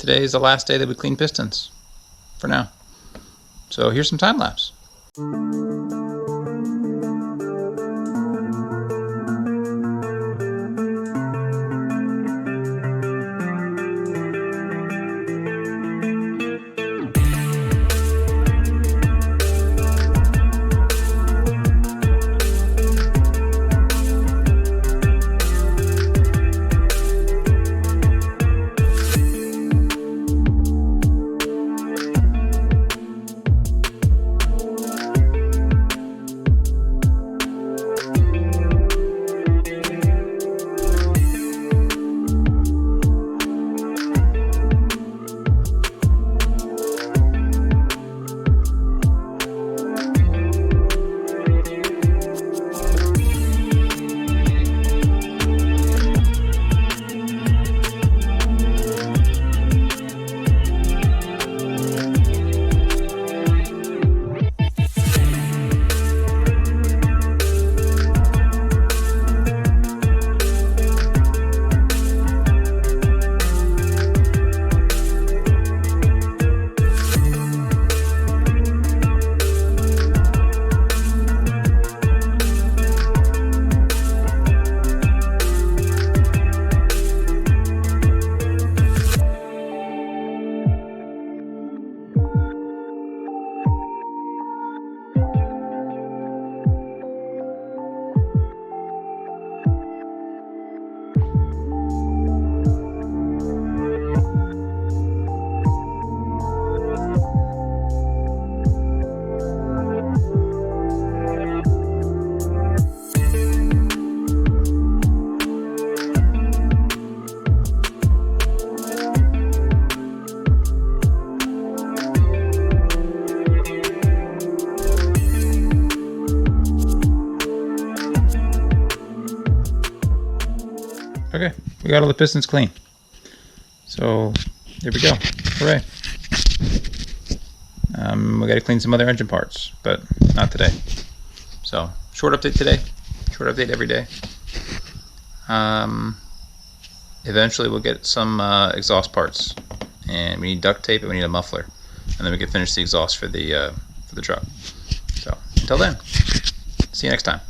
today is the last day that we clean pistons, for now. So here's some time lapse. Okay, we got all the pistons clean. So there we go. Hooray. We got to clean some other engine parts, but not today. So short update today, short update every day. Eventually we'll get some exhaust parts, and we need duct tape and we need a muffler, and then we can finish the exhaust for the truck. So until then, see you next time.